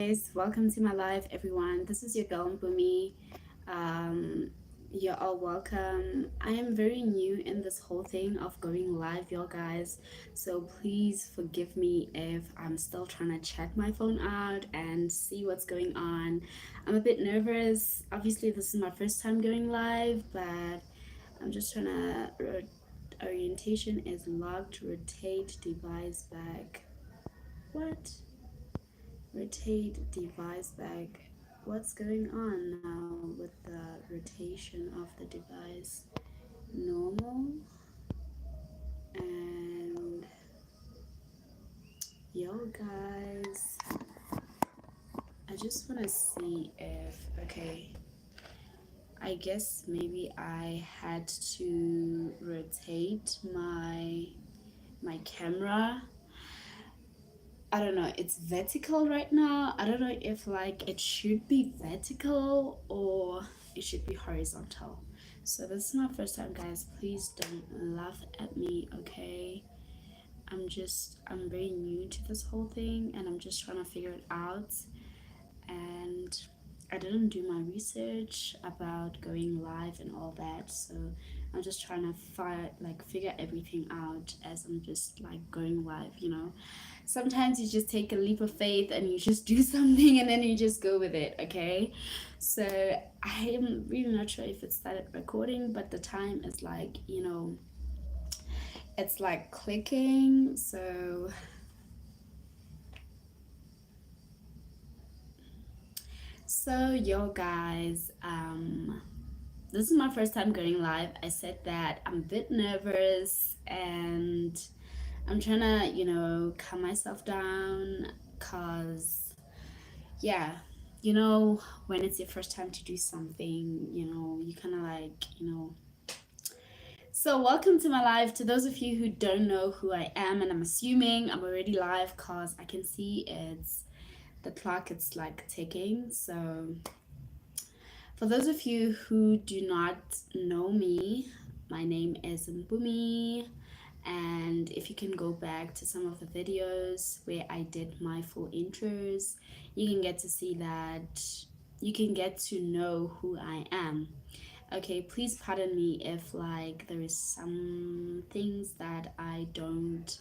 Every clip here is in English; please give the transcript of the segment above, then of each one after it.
Guys, welcome to my live, everyone. This is your girl Bumi. Um, you're all welcome. I am very new in this whole thing of going live, y'all guys. So please forgive me if I'm still trying to check my phone out and see what's going on. I'm a bit nervous. Obviously, this is my first time going live, but I'm just trying to. Orientation is locked. Rotate device back. What? Rotate device back. What's going on now with the rotation of the device? Normal. And yo guys, I just want to see if, okay, I guess maybe I had to rotate my camera. I don't know, it's vertical right now. I don't know if like it should be vertical or it should be horizontal. So this is my first time, guys. Please don't laugh at me, okay? I'm very new to this whole thing and I'm just trying to figure it out. And I didn't do my research about going live and all that, so I'm just trying to figure everything out as I'm just like going live, you know. Sometimes you just take a leap of faith and you just do something and then you just go with it, okay? So I am really not sure if it started recording, but the time is like, you know, it's like clicking. So yo guys, this is my first time going live. I said that I'm a bit nervous and I'm trying to, you know, calm myself down because, yeah, you know, when it's your first time to do something, you know, you kind of like, you know. So, welcome to my live. To those of you who don't know who I am, and I'm assuming I'm already live because I can see it's the clock, it's like ticking. So, for those of you who do not know me, my name is Mbumi. And if you can go back to some of the videos where I did my full intros, you can get to see that, you can get to know who I am. Okay, please pardon me if like there is some things that I don't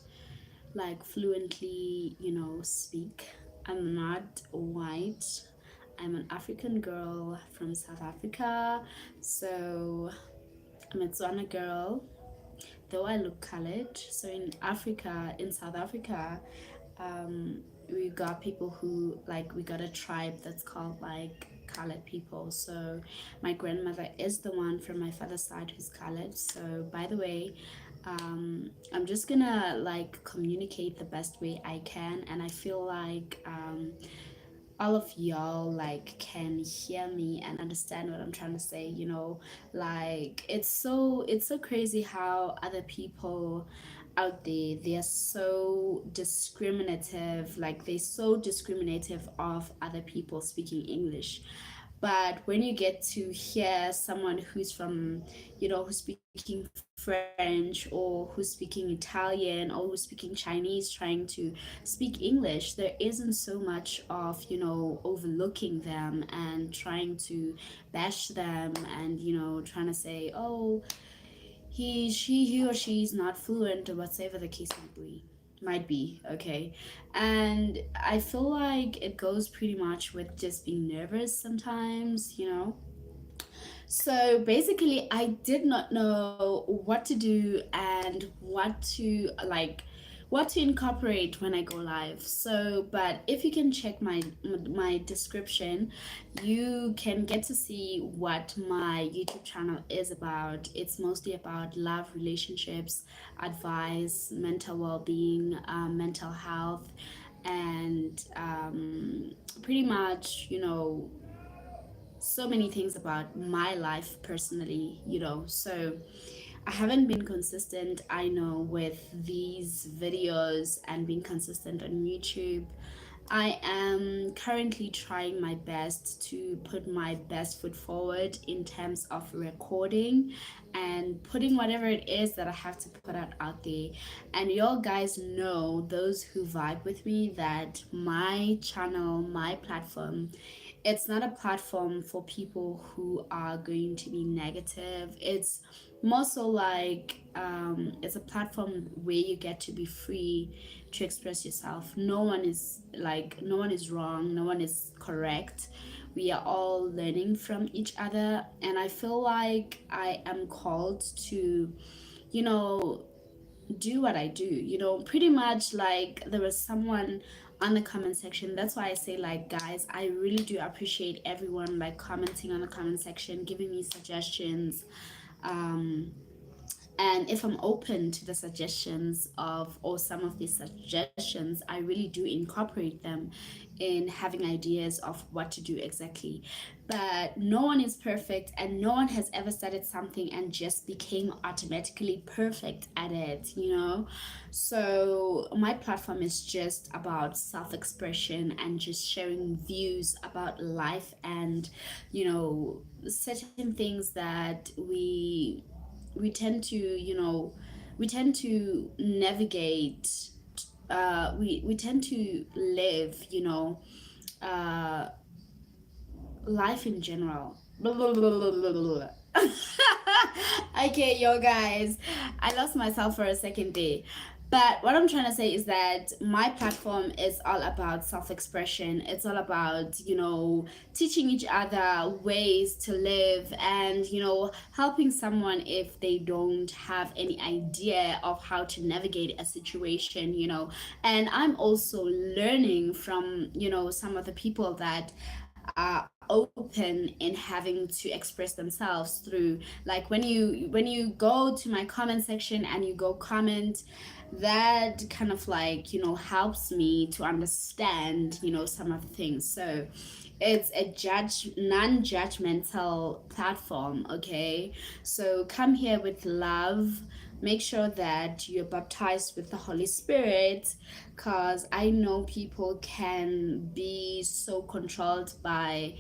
like fluently, you know, speak. I'm not white. I'm an African girl from South Africa. So I'm a Tswana girl, though I look colored. So in Africa, in South Africa, we got people who like, we got a tribe that's called like colored people. So my grandmother is the one from my father's side who's colored. So by the way, I'm just gonna like communicate the best way I can, and I feel like all of y'all like can hear me and understand what I'm trying to say, you know. Like it's so crazy how other people out there, they're so discriminative, like they're so discriminative of other people speaking English. But when you get to hear someone who's from, you know, who's speaking French or who's speaking Italian or who's speaking Chinese trying to speak English, there isn't so much of, you know, overlooking them and trying to bash them and, you know, trying to say, oh, he or she is not fluent or whatever the case might be, okay. And I feel like it goes pretty much with just being nervous sometimes, you know. So basically, I did not know what to do and what to incorporate when I go live. So, but if you can check my description, you can get to see what my YouTube channel is about. It's mostly about love, relationships, advice, mental well-being, mental health, and pretty much, you know, so many things about my life personally, you know. So I haven't been consistent, I know, with these videos and being consistent on YouTube. I am currently trying my best to put my best foot forward in terms of recording and putting whatever it is that I have to put out there. And y'all guys know, those who vibe with me, that my channel, my platform, it's not a platform for people who are going to be negative. It's more so like it's a platform where you get to be free to express yourself. No one is wrong, no one is correct. We are all learning from each other, and I feel like I am called to, you know, do what I do. Pretty much like there was someone on the comment section. That's why I say, like, guys, I really do appreciate everyone like commenting on the comment section, giving me suggestions. Um, and if I'm open to the suggestions of, or some of these suggestions, I really do incorporate them in having ideas of what to do exactly. But no one is perfect, and no one has ever started something and just became automatically perfect at it. So my platform is just about self-expression and just sharing views about life, and certain things that we tend to we tend to navigate, we tend to live, uh life in general. Blah, blah, blah, blah, blah, blah. Okay, yo guys, I lost myself for a second there. But what I'm trying to say is that my platform is all about self-expression. It's all about, teaching each other ways to live, and, helping someone if they don't have any idea of how to navigate a situation. And I'm also learning from, some of the people that are open in having to express themselves through, like, when you go to my comment section and you go comment, that kind of like helps me to understand some of the things. So it's a non-judgmental platform. Okay, so come here with love. Make sure that you're baptized with the Holy Spirit, because I know people can be so controlled by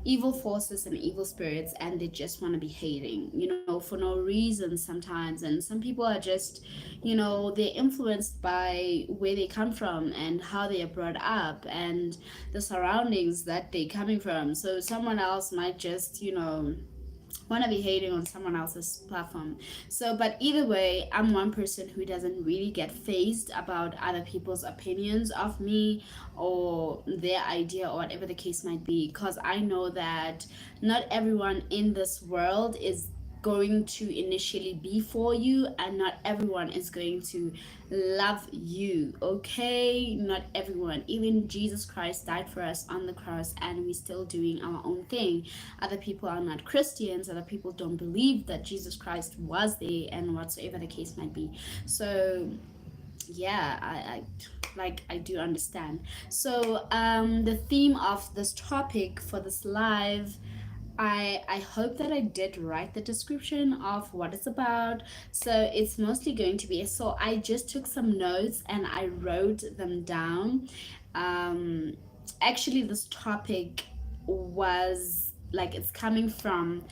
evil forces and evil spirits, and they just want to be hating, for no reason sometimes. And some people are just, they're influenced by where they come from and how they are brought up and the surroundings that they're coming from. So someone else might just, want to be hating on someone else's platform. So, but either way, I'm one person who doesn't really get phased about other people's opinions of me or their idea or whatever the case might be, because I know that not everyone in this world is going to initially be for you, and not everyone is going to love you. Okay, not everyone. Even Jesus Christ died for us on the cross, and we're still doing our own thing. Other people are not Christians, other people don't believe that Jesus Christ was there, and whatsoever the case might be. So yeah, I do understand. So the theme of this topic for this live, I hope that I did write the description of what it's about. So it's mostly going to be, so I just took some notes and I wrote them down. Um, Actually, this topic was like, it's coming from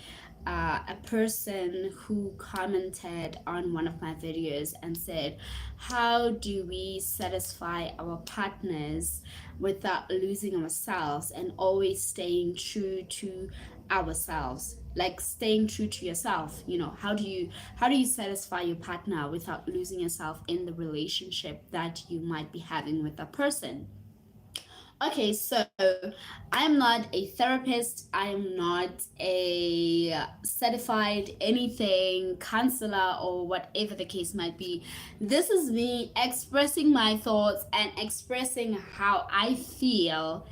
a person who commented on one of my videos and said, how do we satisfy our partners without losing ourselves, and always staying true to ourselves, like staying true to yourself? How do you satisfy your partner without losing yourself in the relationship that you might be having with that person? Okay, so I'm not a therapist. I'm not a certified anything, counselor, or whatever the case might be. This is me expressing my thoughts and expressing how I feel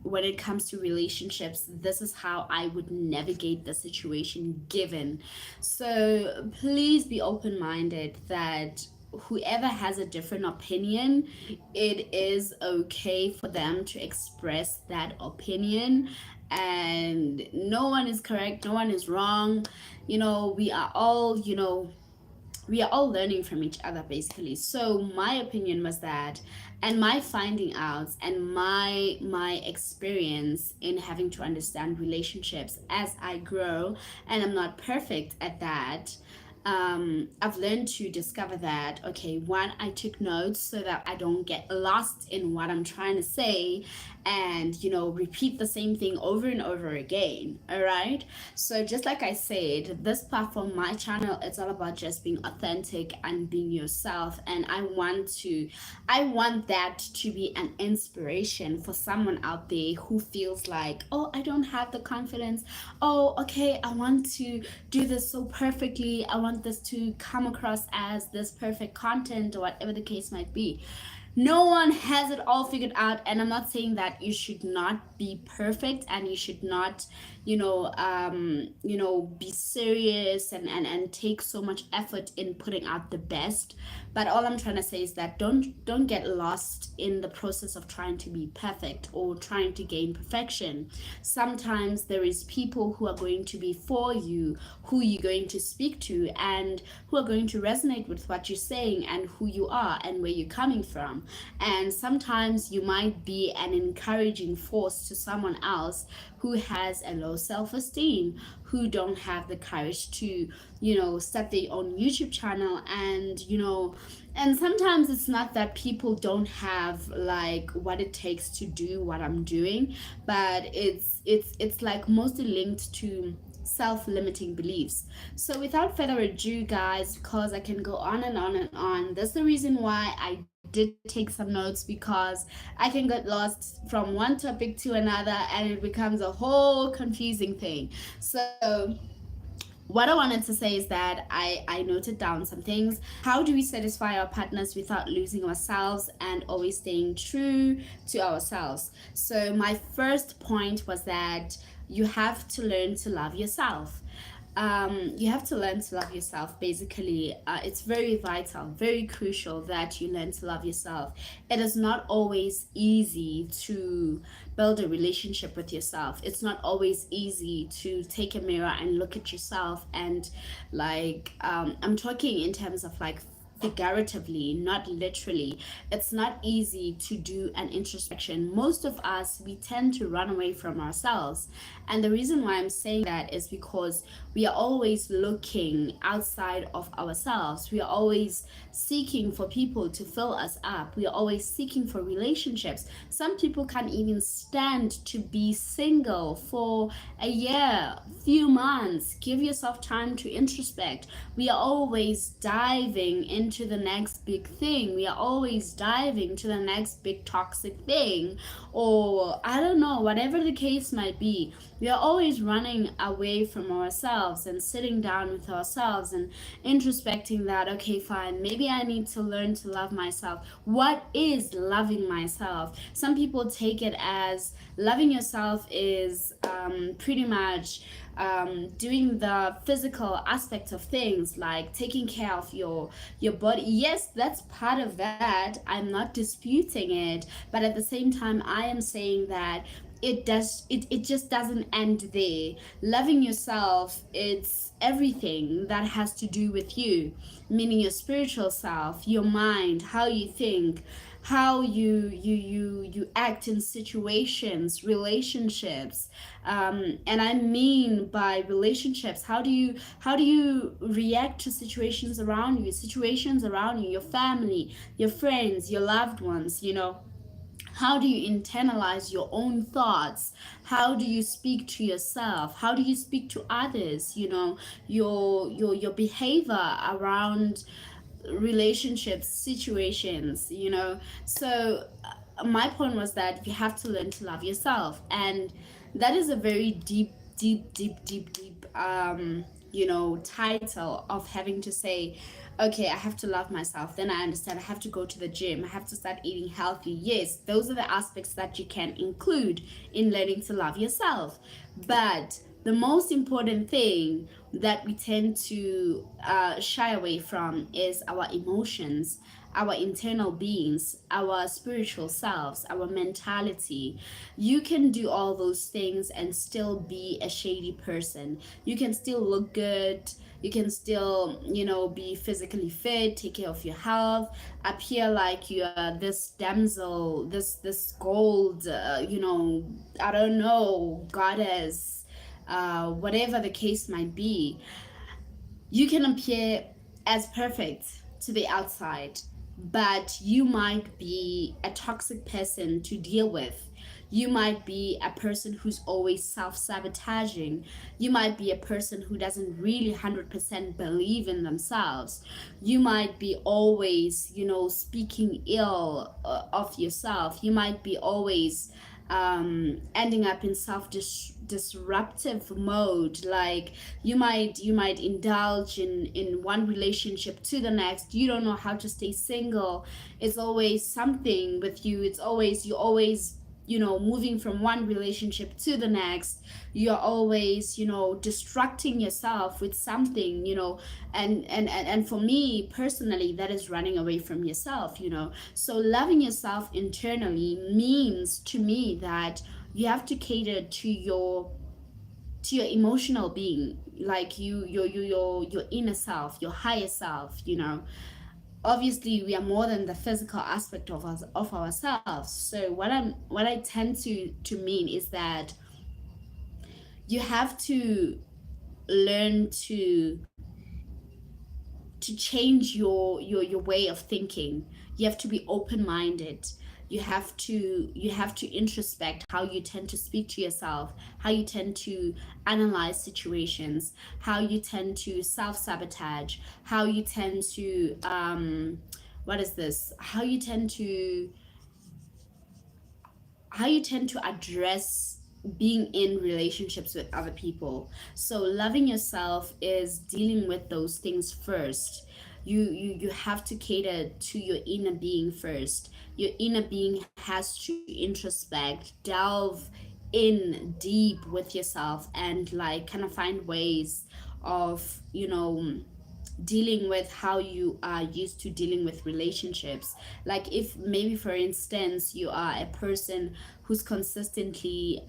when it comes to relationships. This is how I would navigate the situation given. So please be open minded that whoever has a different opinion, it is okay for them to express that opinion. And no one is correct, no one is wrong. We are all, we are all learning from each other basically. So my opinion was that, and my finding out and my experience in having to understand relationships as I grow, and I'm not perfect at that. I've learned to discover that, okay, one, I took notes so that I don't get lost in what I'm trying to say and, repeat the same thing over and over again. All right. So, just like I said, this platform, my channel, it's all about just being authentic and being yourself. And I want that to be an inspiration for someone out there who feels like, oh, I don't have the confidence. Oh, okay, I want to do this so perfectly. I want this to come across as this perfect content or whatever the case might be. No one has it all figured out, and I'm not saying that you should not be perfect and you should not, be serious and take so much effort in putting out the best. But all I'm trying to say is that don't get lost in the process of trying to be perfect or trying to gain perfection. Sometimes there is people who are going to be for you, who you're going to speak to, and who are going to resonate with what you're saying and who you are and where you're coming from. And sometimes you might be an encouraging force to someone else who has a low self-esteem, who don't have the courage to, start their own YouTube channel. And sometimes it's not that people don't have like what it takes to do what I'm doing, but it's like mostly linked to self-limiting beliefs. So without further ado, guys, because I can go on and on and on, that's the reason why I did take some notes, because I can get lost from one topic to another and it becomes a whole confusing thing. So what I wanted to say is that I noted down some things. How do we satisfy our partners without losing ourselves and always staying true to ourselves? So my first point was that you have to learn to love yourself. You have to learn to love yourself basically. It's very vital, very crucial that you learn to love yourself. It is not always easy to build a relationship with yourself. It's not always easy to take a mirror and look at yourself and I'm talking in terms of like figuratively, not literally. It's not easy to do an introspection. Most of us, we tend to run away from ourselves. And the reason why I'm saying that is because we are always looking outside of ourselves. We are always seeking for people to fill us up. We are always seeking for relationships. Some people can't even stand to be single for a year, few months. Give yourself time to introspect. We are always diving into the next big thing. We are always diving to the next big toxic thing, or I don't know, whatever the case might be. We are always running away from ourselves and sitting down with ourselves and introspecting that, okay, fine, maybe I need to learn to love myself. What is loving myself? Some people take it as loving yourself is pretty much doing the physical aspect of things, like taking care of your body. Yes, that's part of that. I'm not disputing it, but at the same time, I am saying that it just doesn't end there. Loving yourself, it's everything that has to do with you, meaning your spiritual self, your mind, how you think, how you act in situations, relationships. And I mean by relationships, how do you react to situations around you, your family, your friends, your loved ones, how do you internalize your own thoughts? How do you speak to yourself? How do you speak to others? Your behavior around relationships, situations. So my point was that you have to learn to love yourself, and that is a very deep, deep, deep, deep, deep title of having to say, okay, I have to love myself. Then I understand I have to go to the gym. I have to start eating healthy. Yes, those are the aspects that you can include in learning to love yourself. But the most important thing that we tend to shy away from is our emotions. our internal beings, our spiritual selves, our mentality. You can do all those things and still be a shady person. You can still look good. You can still, be physically fit, take care of your health, appear like you're this damsel, this gold, I don't know, goddess, whatever the case might be. You can appear as perfect to the outside, but you might be a toxic person to deal with. You might be a person who's always self sabotaging. You might be a person who doesn't really 100% believe in themselves. You might be always, speaking ill of yourself. You might be always ending up in disruptive mode. Like you might indulge in one relationship to the next. You don't know how to stay single. It's always something with you. It's always you always moving from one relationship to the next. You're always distracting yourself with something, and for me personally, that is running away from yourself. So loving yourself internally means to me that you have to cater to your emotional being, like your inner self, your higher self. Obviously we are more than the physical aspect of ourselves. So what I tend to mean is that you have to learn to change your way of thinking. You have to be open-minded. You have to introspect how you tend to speak to yourself, how you tend to analyze situations, how you tend to self-sabotage, how you tend to what is this how you tend to address being in relationships with other people. So loving yourself is dealing with those things first. You have to cater to your inner being first. Your inner being has to introspect, delve in deep with yourself, and like kind of find ways of dealing with how you are used to dealing with relationships. Like if maybe for instance you are a person who's consistently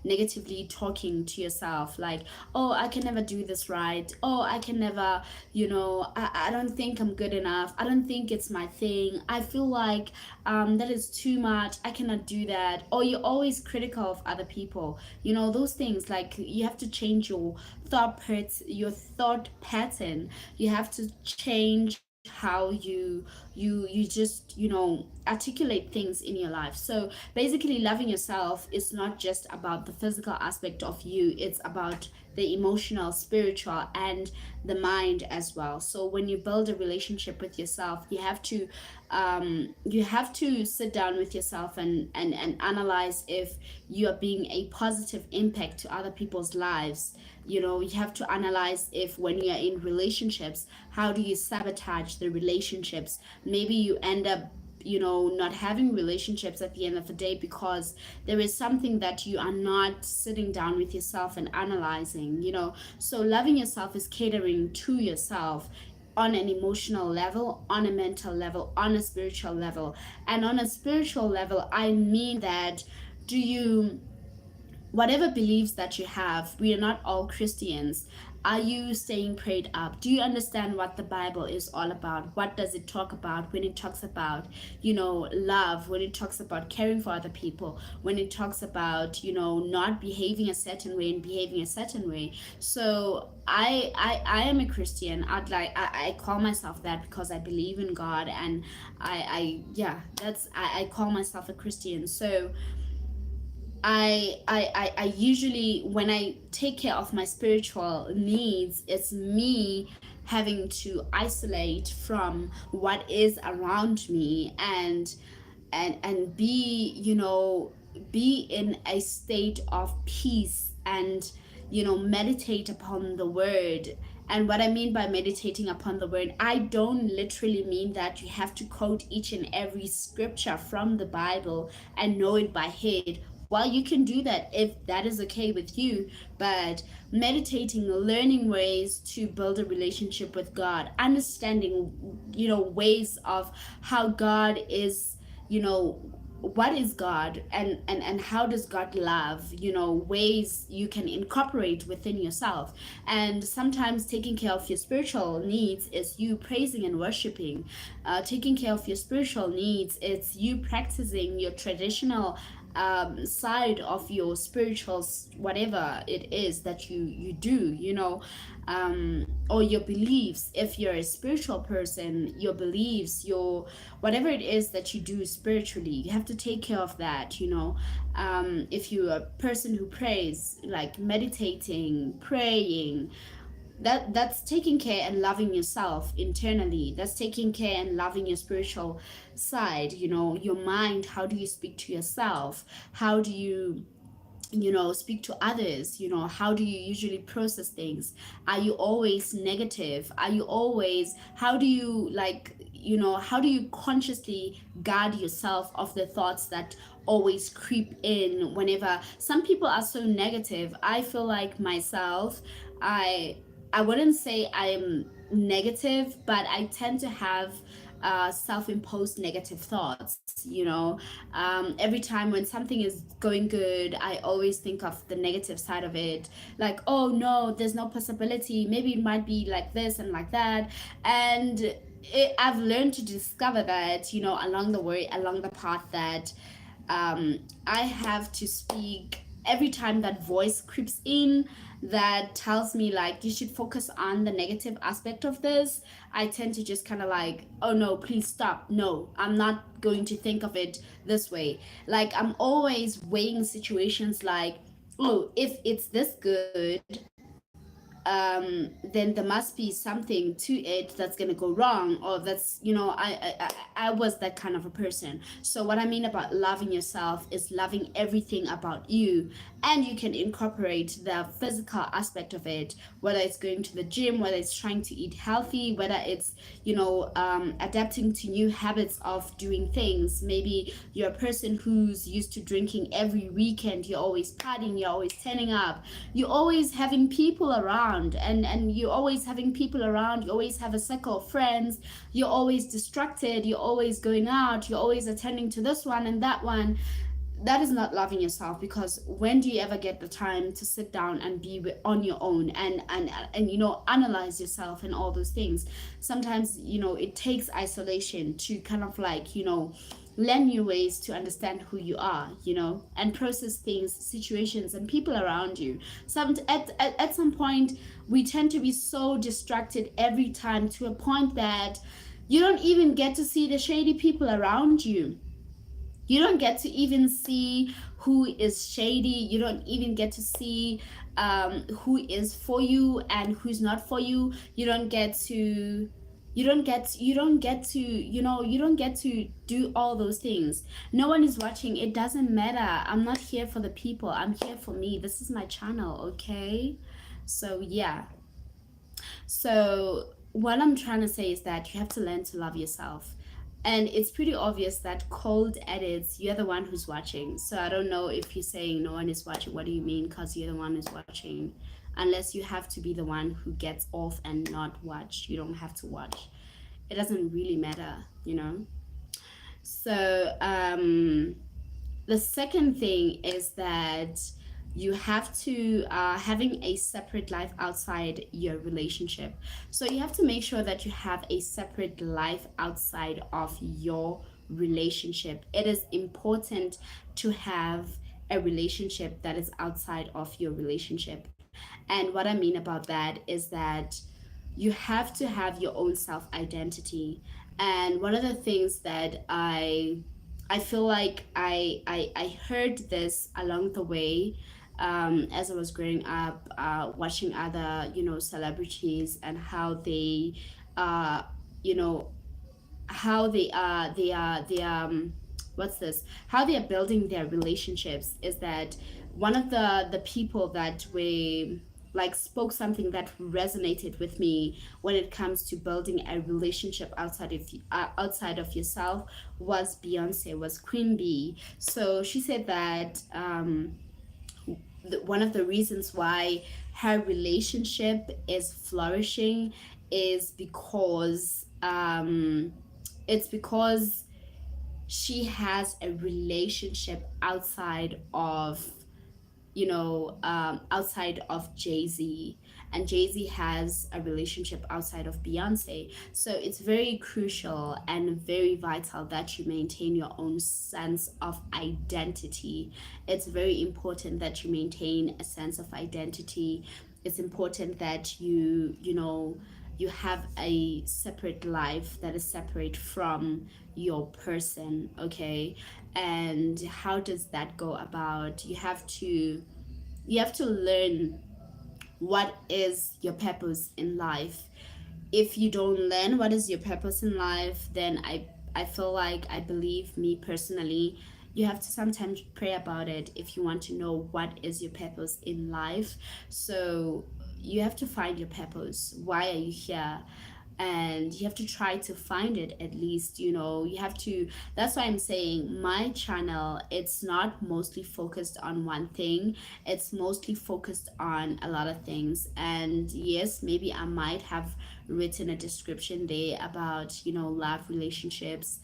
negatively talking to yourself, like, oh, I can never do this right, oh, I can never, I don't think I'm good enough, I don't think it's my thing, I feel like that is too much, I cannot do that, or you're always critical of other people, those things. Like you have to change your thought pattern. You have to change how you just articulate things in your life. So basically loving yourself is not just about the physical aspect of you, it's about the emotional, spiritual, and the mind as well. So when you build a relationship with yourself, you have to sit down with yourself and analyze if you are being a positive impact to other people's lives. You have to analyze if when you're in relationships, how do you sabotage the relationships? Maybe you end up not having relationships at the end of the day because there is something that you are not sitting down with yourself and analyzing. So loving yourself is catering to yourself on an emotional level, on a mental level, on a spiritual level. And on a spiritual level, I mean that, do you whatever beliefs that you have, we are not all Christians. Are you staying prayed up? Do you understand what the Bible is all about? What does it talk about when it talks about, love, when it talks about caring for other people, when it talks about, not behaving a certain way and behaving a certain way? So I am a Christian. I call myself that because I believe in God, and I call myself a Christian. So I usually, when I take care of my spiritual needs, it's me having to isolate from what is around me, and be in a state of peace, and meditate upon the word. And what I mean by meditating upon the word, I don't literally mean that you have to quote each and every scripture from the Bible and know it by head. Well, you can do that if that is okay with you, but meditating, learning ways to build a relationship with God, understanding, ways of how God is, what is God, and how does God love, ways you can incorporate within yourself. And sometimes taking care of your spiritual needs is you praising and worshiping. Taking care of your spiritual needs, it's you practicing your traditional side of your spiritual whatever it is that you do, or your beliefs. If you're a spiritual person, your beliefs, your whatever it is that you do spiritually, you have to take care of that, if you're a person who prays, like meditating, praying, that's taking care and loving yourself internally. That's taking care and loving your spiritual side, your mind. How do you speak to yourself? How do you speak to others? How do you usually process things? Are you always negative? Are you always, how do you, like, how do you consciously guard yourself of the thoughts that always creep in? Whenever some people are so negative, I feel like myself, i I wouldn't say I'm negative, but I tend to have self-imposed negative thoughts. Every time when something is going good, I always think of the negative side of it, like, oh no, there's no possibility, maybe it might be like this and like that. And I've learned to discover that, along the way, along the path, that I have to speak every time that voice creeps in that tells me like you should focus on the negative aspect of this. I tend to just kind of like, oh no, please stop. No, I'm not going to think of it this way. Like, I'm always weighing situations like, oh, if it's this good, then there must be something to it that's going to go wrong, or that's, I was that kind of a person. So what I mean about loving yourself is loving everything about you, and you can incorporate the physical aspect of it, whether it's going to the gym, whether it's trying to eat healthy, whether it's, adapting to new habits of doing things. Maybe you're a person who's used to drinking every weekend, you're always partying, you're always turning up, you're always having people around, and you're always having people around, you always have a circle of friends, you're always distracted, you're always going out, you're always attending to this one and that one. That is not loving yourself, because when do you ever get the time to sit down and be on your own and analyze yourself and all those things? Sometimes, it takes isolation to kind of like, learn new ways to understand who you are, and process things, situations, and people around you. At some point, we tend to be so distracted every time, to a point that you don't even get to see the shady people around you. You don't get to even see who is shady. You don't even get to see who is for you and who's not for you. You don't get to do all those things. No one is watching. It doesn't matter. I'm not here for the people. I'm here for me. This is my channel, okay? So yeah. So what I'm trying to say is that you have to learn to love yourself. And it's pretty obvious that cold edits, you're the one who's watching. So I don't know if you're saying no one is watching. What do you mean? Because you're the one who's watching. Unless you have to be the one who gets off and not watch. You don't have to watch. It doesn't really matter. So the second thing is that you have to having a separate life outside your relationship. So you have to make sure that you have a separate life outside of your relationship. It is important to have a relationship that is outside of your relationship. And what I mean about that is that you have to have your own self identity. And one of the things that I feel like I heard this along the way, as I was growing up, watching other, celebrities, and how they, you know, how they what's this? How they are building their relationships, is that one of the people that like spoke something that resonated with me when it comes to building a relationship outside of yourself was Beyonce, was Queen Bee. So she said that one of the reasons why her relationship is flourishing is because it's because she has a relationship outside of Jay-Z, and Jay-Z has a relationship outside of Beyonce. So it's very crucial and very vital that you maintain your own sense of identity. It's very important that you maintain a sense of identity. It's important that you have a separate life that is separate from your person, okay? And how does that go about? You have to learn what is your purpose in life. If you don't learn what is your purpose in life, then I feel like, I believe, me personally, you have to sometimes pray about it if you want to know what is your purpose in life. So you have to find your purpose. Why are you here? And you have to try to find it, at least. You have to. That's why I'm saying my channel, it's not mostly focused on one thing. It's mostly focused on a lot of things. And yes, maybe I might have written a description there about love, relationships,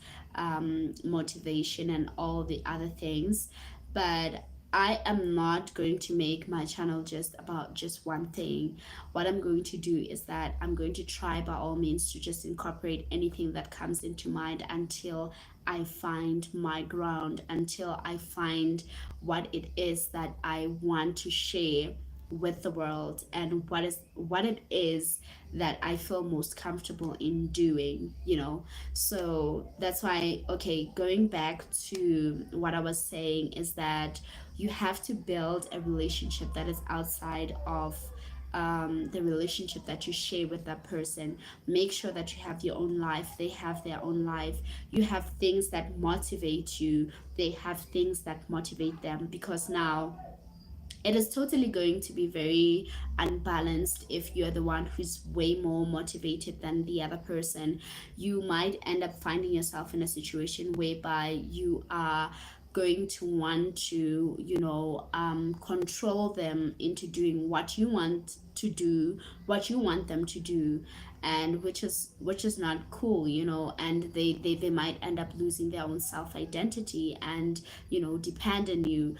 motivation, and all the other things. But I am not going to make my channel just about just one thing. What I'm going to do is that I'm going to try by all means to just incorporate anything that comes into mind until I find my ground, until I find what it is that I want to share with the world, and what it is that I feel most comfortable in doing. So that's why, okay, going back to what I was saying, is that you have to build a relationship that is outside of the relationship that you share with that person. Make sure that you have your own life, they have their own life. You have things that motivate you, they have things that motivate them, because now it is totally going to be very unbalanced if you're the one who's way more motivated than the other person. You might end up finding yourself in a situation whereby you are going to want to control them into doing what you want to do, what you want them to do, and which is not cool. And they might end up losing their own self identity and depend on you.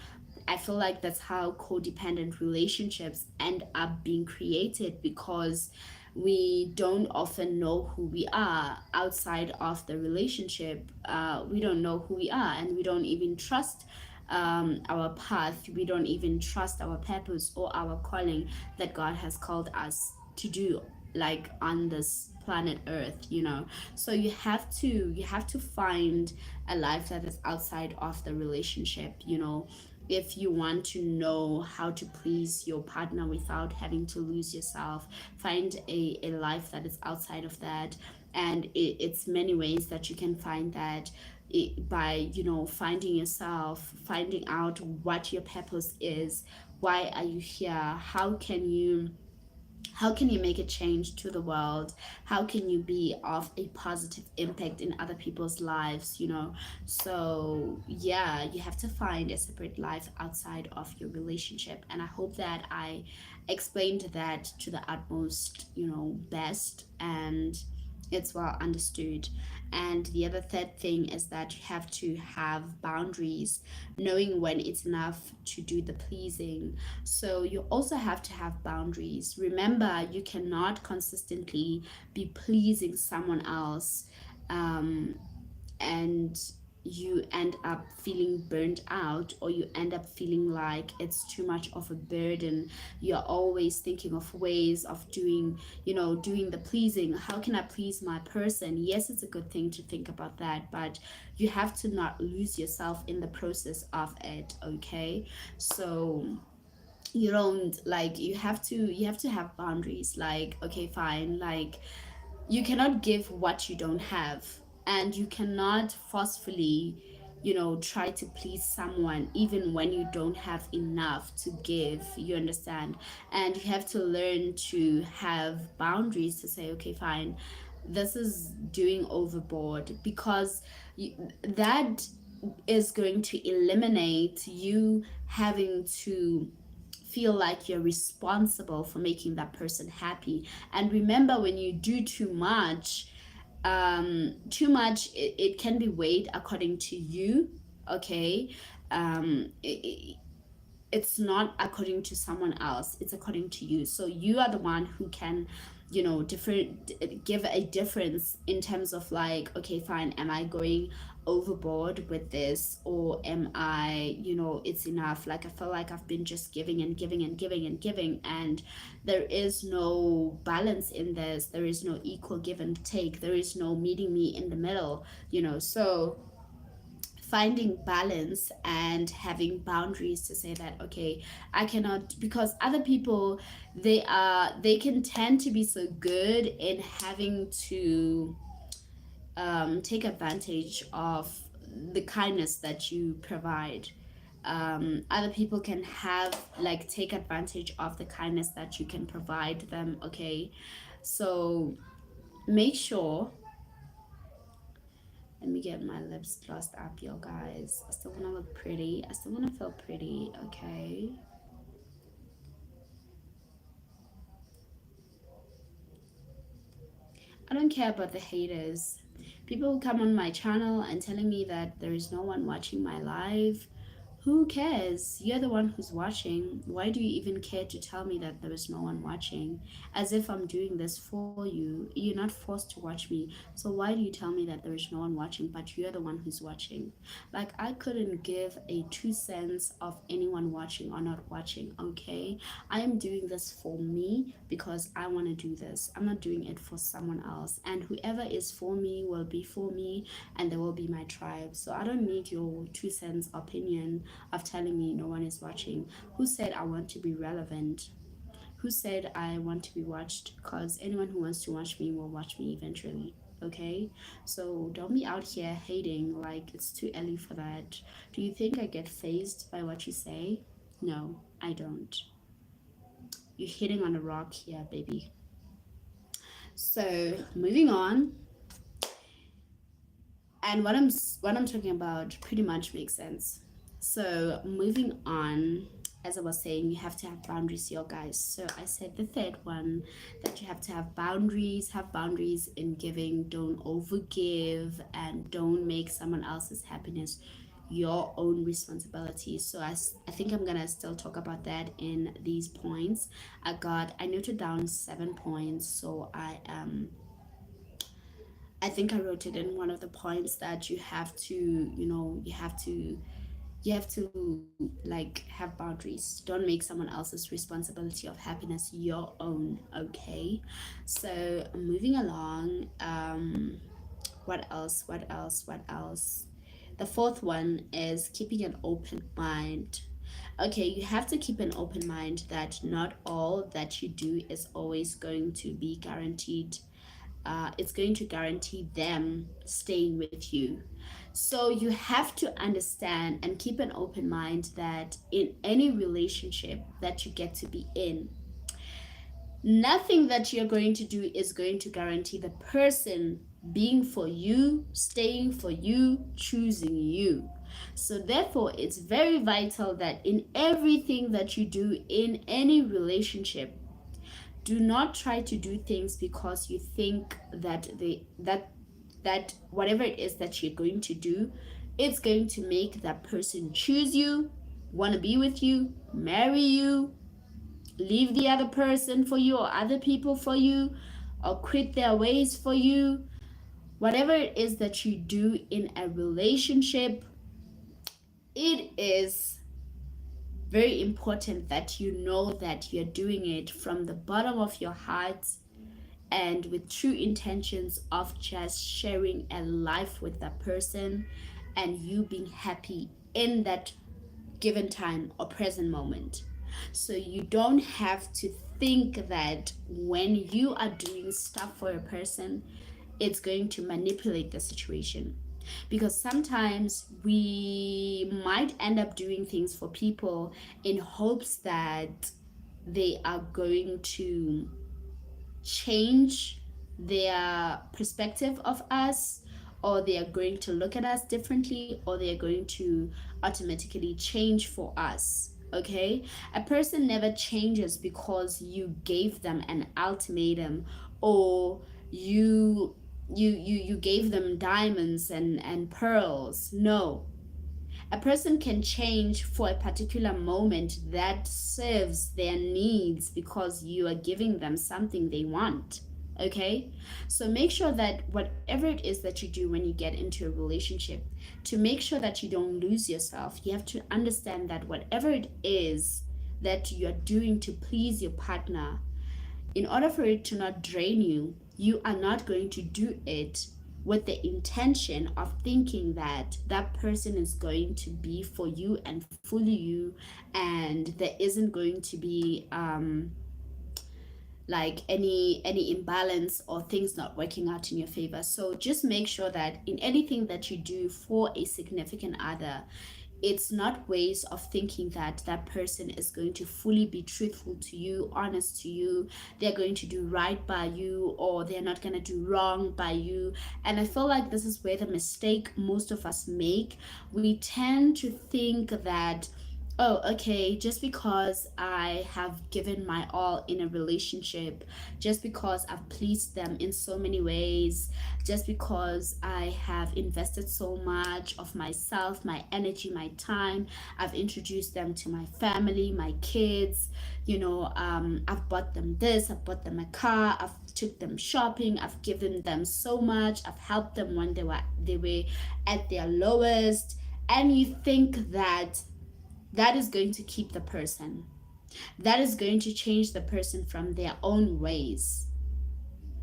I feel like that's how codependent relationships end up being created, because we don't often know who we are outside of the relationship. We don't know who we are, and we don't even trust our path. We don't even trust our purpose or our calling that God has called us to do, like on this planet Earth. So you have to find a life that is outside of the relationship. If you want to know how to please your partner without having to lose yourself, find a life that is outside of that. And it's many ways that you can find that, by finding yourself, finding out what your purpose is. Why are you here? How can you make a change to the world? How can you be of a positive impact in other people's lives? So yeah, you have to find a separate life outside of your relationship, and I hope that I explained that to the utmost best, and it's well understood. And the other third thing is that you have to have boundaries, knowing when it's enough to do the pleasing. So you also have to have boundaries. Remember, you cannot consistently be pleasing someone else, um, and you end up feeling burnt out, or you end up feeling like it's too much of a burden. You're always thinking of ways of doing the pleasing. How can I please my person? Yes, it's a good thing to think about that, but you have to not lose yourself in the process of it, okay? So you don't, like, you have to have boundaries. Like, okay, fine, like, you cannot give what you don't have, and you cannot forcefully try to please someone even when you don't have enough to give, you understand? And you have to learn to have boundaries to say, okay, fine, this is doing overboard, because that is going to eliminate you having to feel like you're responsible for making that person happy. And remember, when you do too much, it can be weighed according to you, okay? It's not according to someone else, it's according to you. So you are the one who can different give a difference in terms of like, okay, fine, am I going overboard with this, or am I, it's enough, like I feel like I've been just giving and giving and giving and giving, and there is no balance in this, there is no equal give and take, there is no meeting me in the middle, so finding balance and having boundaries to say that, okay, I cannot, because other people, they can tend to be so good in having to take advantage of the kindness that you provide. Other people can have, like, take advantage of the kindness that you can provide them, okay? So make sure, let me get my lips glossed up, yo guys. I still want to look pretty. I still want to feel pretty, okay? I don't care about the haters. People who come on my channel and telling me that there is no one watching my live. Who cares? You're the one who's watching. Why do you even care to tell me that there is no one watching? As if I'm doing this for you. You're not forced to watch me. So why do you tell me that there is no one watching, but you're the one who's watching? Like, I couldn't give a 2 cents of anyone watching or not watching, okay? I am doing this for me because I want to do this. I'm not doing it for someone else. And whoever is for me will be for me, and they will be my tribe. So I don't need your 2 cents opinion of telling me no one is watching. Who said I want to be relevant? Who said I want to be watched? Because anyone who wants to watch me will watch me eventually, okay? So don't be out here hating like it's too early for that. Do you think I get fazed by what you say? No, I don't. You're hitting on a rock here, baby. So moving on, and what I'm talking about pretty much makes sense. So moving on, as I was saying, you have to have boundaries, you guys. So I said the third one, that you have to have boundaries in giving. Don't overgive, and don't make someone else's happiness your own responsibility. So I think I'm gonna still talk about that in these points. I noted down 7 points, so I think I wrote it in one of the points that you have to, like, have boundaries. Don't make someone else's responsibility of happiness your own, okay? So moving along, what else? The fourth one is keeping an open mind. Okay, you have to keep an open mind that not all that you do is always going to be guaranteed. It's going to guarantee them staying with you. So you have to understand and keep an open mind that in any relationship that you get to be in, nothing that you're going to do is going to guarantee the person being for you, staying for you, choosing you. So therefore, it's very vital that in everything that you do in any relationship, do not try to do things because you think that that whatever it is that you're going to do, it's going to make that person choose you, want to be with you, marry you, leave the other person for you, or other people for you, or quit their ways for you. Whatever it is that you do in a relationship, it is very important that you know that you're doing it from the bottom of your heart and with true intentions of just sharing a life with that person and you being happy in that given time or present moment. So you don't have to think that when you are doing stuff for a person, it's going to manipulate the situation. because sometimes we might end up doing things for people in hopes that they are going to change their perspective of us, or they are going to look at us differently, or they are going to automatically change for us. Okay, a person never changes because you gave them an ultimatum, or you gave them diamonds and pearls. No, a person can change for a particular moment that serves their needs because you are giving them something they want. Okay? So make sure that whatever it is that you do when you get into a relationship, to make sure that you don't lose yourself, you have to understand that whatever it is that you're doing to please your partner, in order for it to not drain you, you are not going to do it with the intention of thinking that that person is going to be for you and fully you, and there isn't going to be like any imbalance or things not working out in your favor. So just make sure that in anything that you do for a significant other, it's not ways of thinking that that person is going to fully be truthful to you, honest to you, they're going to do right by you, or they're not going to do wrong by you. And I feel like this is where the mistake most of us make. We tend to think that, oh, okay, just because I have given my all in a relationship, just because I've pleased them in so many ways, just because I have invested so much of myself, my energy, my time, I've introduced them to my family, my kids, I've bought them this, I've bought them a car, I've took them shopping, I've given them so much, I've helped them when they were at their lowest, and you think that that is going to keep the person. That is going to change the person from their own ways.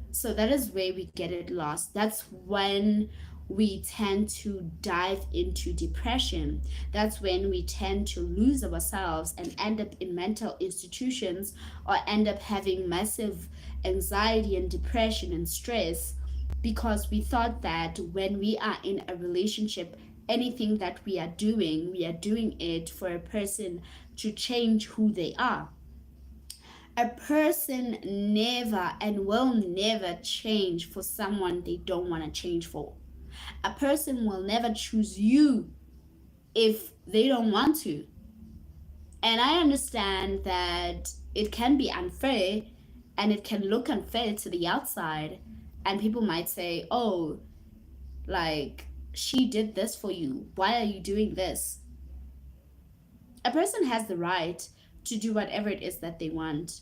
So that is where we get it lost. That's when we tend to dive into depression. That's when we tend to lose ourselves and end up in mental institutions, or end up having massive anxiety and depression and stress, because we thought that when we are in a relationship, anything that we are doing it for a person to change who they are. A person never and will never change for someone they don't want to change for. A person will never choose you if they don't want to. And I understand that it can be unfair, and it can look unfair to the outside. And people might say, oh, like, she did this for you. Why are you doing this? A person has the right to do whatever it is that they want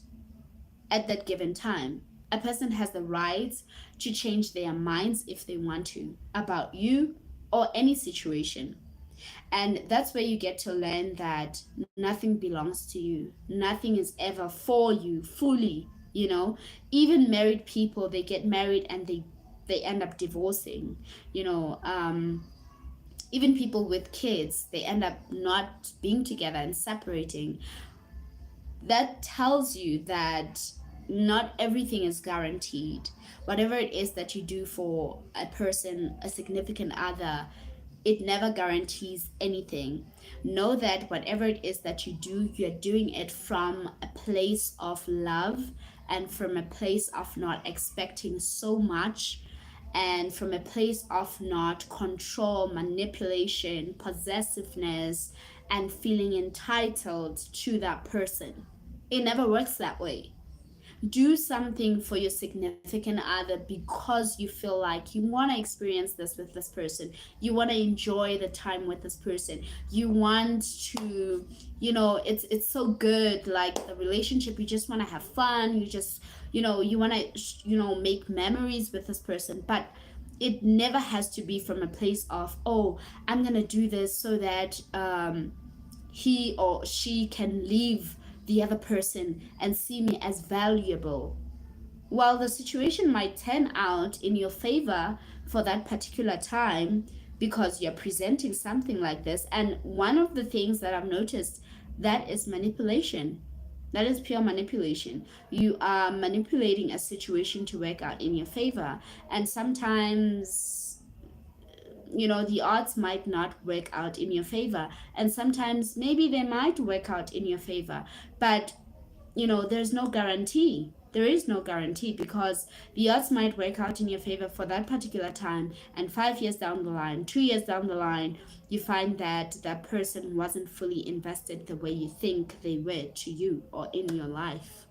at that given time. A person has the right to change their minds if they want to about you or any situation. And that's where you get to learn that nothing belongs to you. Nothing is ever for you fully, Even married people, they get married and they end up divorcing, even people with kids, they end up not being together and separating. That tells you that not everything is guaranteed. Whatever it is that you do for a person, a significant other, it never guarantees anything. Know that whatever it is that you do, you're doing it from a place of love, and from a place of not expecting so much, and from a place of not control, manipulation, possessiveness, and feeling entitled to that person. It never works that way. Do something for your significant other because you feel like you want to experience this with this person. You want to enjoy the time with this person. You want to, it's so good, like the relationship, you just want to have fun. You just, you want to, make memories with this person. But it never has to be from a place of, oh, I'm going to do this so that he or she can leave the other person and see me as valuable. While the situation might turn out in your favor for that particular time because you're presenting something like this, and one of the things that I've noticed, that is manipulation. That is pure manipulation. You are manipulating a situation to work out in your favor, and sometimes the odds might not work out in your favor, and sometimes maybe they might work out in your favor, but there's no guarantee. There is no guarantee, because the odds might work out in your favor for that particular time, and 5 years down the line, 2 years down the line, you find that that person wasn't fully invested the way you think they were to you or in your life.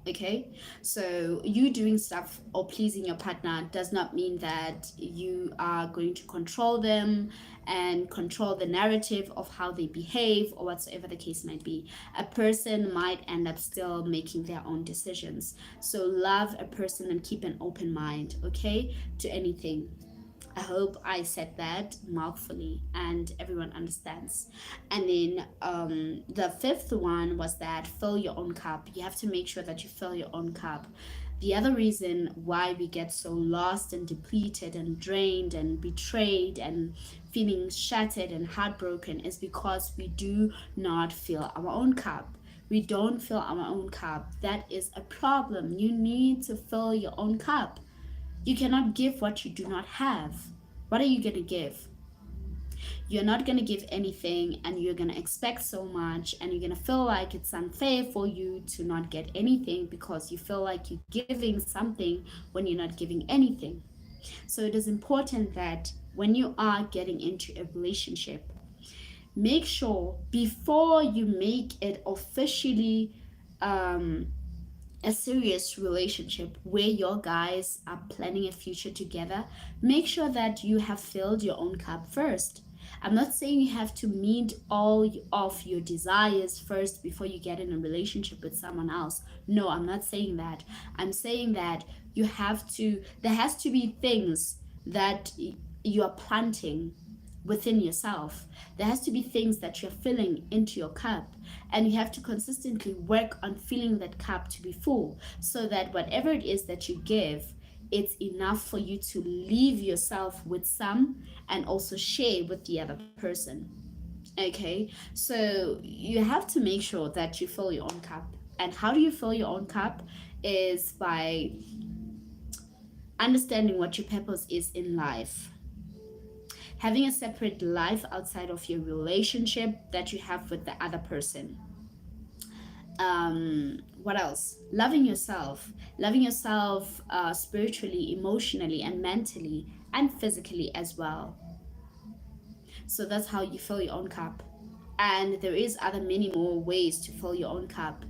Okay, so you doing stuff or pleasing your partner does not mean that you are going to control them and control the narrative of how they behave or whatsoever the case might be. A person might end up still making their own decisions. So love a person and keep an open mind, okay, to anything. I hope I said that mouthfully and everyone understands. And then the fifth one was that fill your own cup. You have to make sure that you fill your own cup. The other reason why we get so lost and depleted and drained and betrayed and feeling shattered and heartbroken is because we do not fill our own cup. We don't fill our own cup. That is a problem. You need to fill your own cup. You cannot give what you do not have. What are you going to give? You're not going to give anything, and you're going to expect so much, and you're going to feel like it's unfair for you to not get anything because you feel like you're giving something when you're not giving anything. So it is important that when you are getting into a relationship, make sure before you make it officially a serious relationship where your guys are planning a future together, make sure that you have filled your own cup first. I'm not saying you have to meet all of your desires first before you get in a relationship with someone else. No, I'm not saying that. I'm saying that there has to be things that you are planting within yourself. There has to be things that you're filling into your cup, and you have to consistently work on filling that cup to be full, so that whatever it is that you give, it's enough for you to leave yourself with some and also share with the other person. Okay, so you have to make sure that you fill your own cup. And how do you fill your own cup? Is by understanding what your purpose is in life, having a separate life outside of your relationship that you have with the other person. What else? Loving yourself spiritually, emotionally, and mentally, and physically as well. So that's how you fill your own cup. And there is other many more ways to fill your own cup.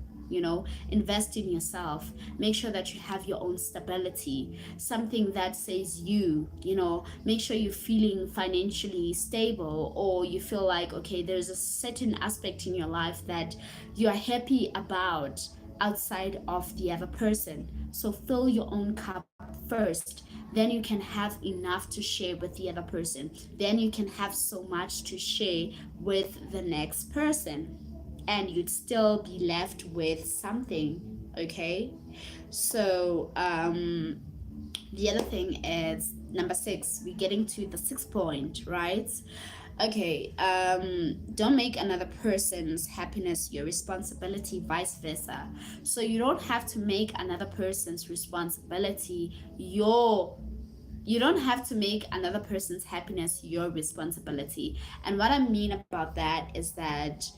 Invest in yourself. Make sure that you have your own stability, something that says make sure you're feeling financially stable, or you feel like, okay, there's a certain aspect in your life that you are happy about outside of the other person. So fill your own cup first, then you can have enough to share with the other person, then you can have so much to share with the next person, and you'd still be left with something. Okay, so the other thing is number 6. We're getting to the 6th point, right? Okay, don't make another person's happiness your responsibility, vice versa. So you don't have to make another person's responsibility you don't have to make another person's happiness your responsibility. And what I mean about that is that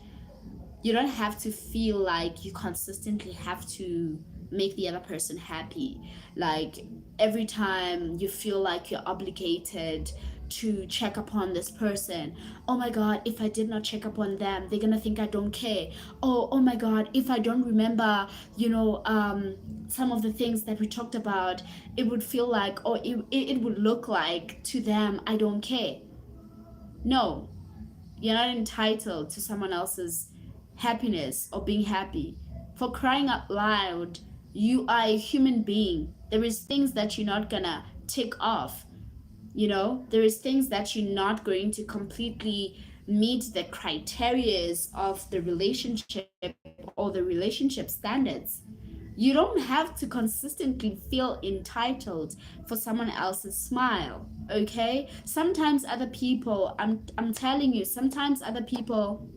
you don't have to feel like you consistently have to make the other person happy. Like every time you feel like you're obligated to check upon this person. Oh my God, if I did not check upon them, they're gonna think I don't care. Oh my God, if I don't remember, some of the things that we talked about, it would feel like, or it would look like to them I don't care. No, you're not entitled to someone else's happiness or being happy. For crying out loud, you are a human being. There is things that you're not gonna tick off. There is things that you're not going to completely meet the criterias of the relationship or the relationship standards. You don't have to consistently feel entitled for someone else's smile. Okay, sometimes other people, I'm telling you, sometimes other people,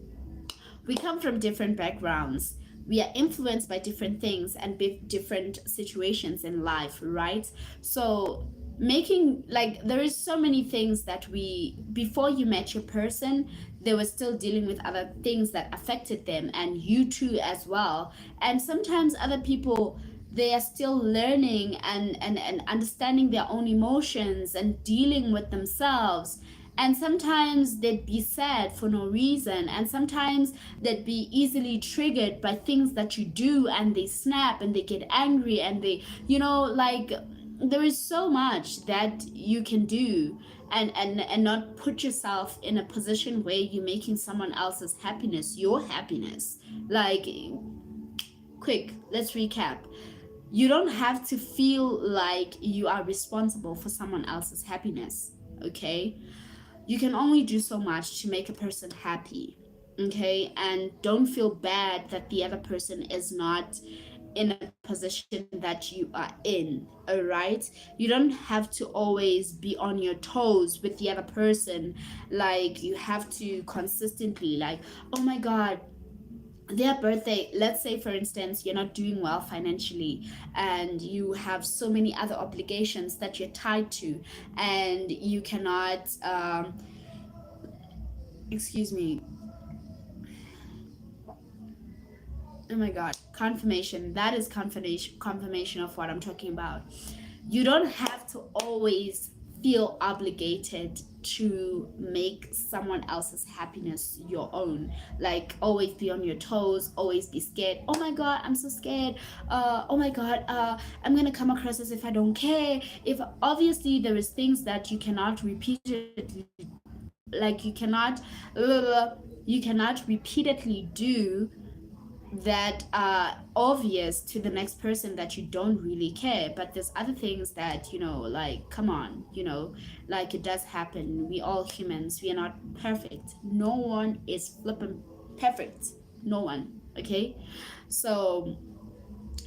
we come from different backgrounds. We are influenced by different things and different situations in life, right? So making, like, there is so many things that we, before you met your person, they were still dealing with other things that affected them, and you too as well. And sometimes other people, they are still learning and understanding their own emotions and dealing with themselves. And sometimes they'd be sad for no reason, and sometimes they'd be easily triggered by things that you do, and they snap and they get angry, and they, like, there is so much that you can do, and not put yourself in a position where you're making someone else's happiness your happiness. Like, quick, let's recap. You don't have to feel like you are responsible for someone else's happiness, okay? You can only do so much to make a person happy, okay? And don't feel bad that the other person is not in a position that you are in, all right? You don't have to always be on your toes with the other person. Like, you have to consistently, like, oh my God, their birthday, let's say for instance you're not doing well financially, and you have so many other obligations that you're tied to, and you cannot excuse me, oh my God, confirmation, that is confirmation of what I'm talking about. You don't have to always feel obligated to make someone else's happiness your own. Like, always be on your toes, always be scared. Oh my God, I'm so scared. Oh my God, I'm gonna come across as if I don't care. If obviously there is things that you cannot repeatedly, like, you cannot repeatedly do that are obvious to the next person that you don't really care. But there's other things that, like, come on, like, it does happen. We all humans, we are not perfect. No one is flipping perfect. No one. Okay, so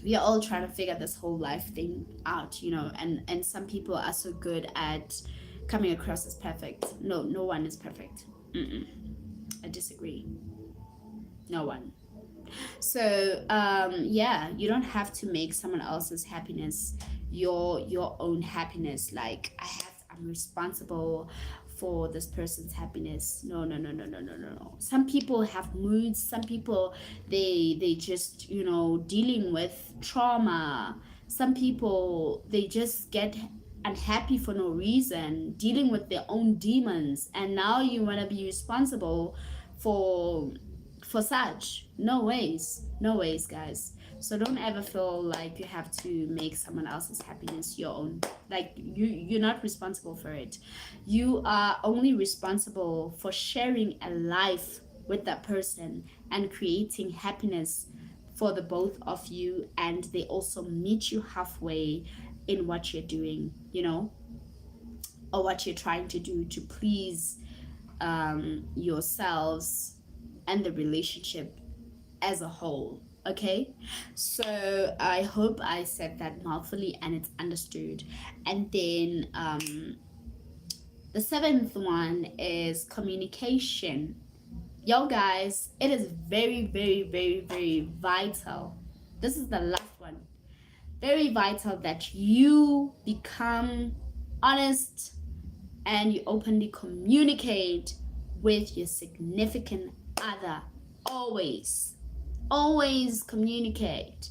we are all trying to figure this whole life thing out, and some people are so good at coming across as perfect. No one is perfect. I disagree. No one. So yeah, you don't have to make someone else's happiness your own happiness. Like, I'm responsible for this person's happiness. No, no, no, no, no, no, no, no. Some people have moods. Some people, they just, dealing with trauma. Some people, they just get unhappy for no reason, dealing with their own demons, and now you want to be responsible for such. No ways, no ways, guys. So don't ever feel like you have to make someone else's happiness your own. Like, you're not responsible for it. You are only responsible for sharing a life with that person and creating happiness for the both of you, and they also meet you halfway in what you're doing, or what you're trying to do to please yourselves and the relationship as a whole. Okay, so I hope I said that mouthfully and it's understood. And then the seventh one is communication. Yo guys, it is very, very, very, very vital. This is the last one. Very vital that you become honest and you openly communicate with your significant other. Always communicate.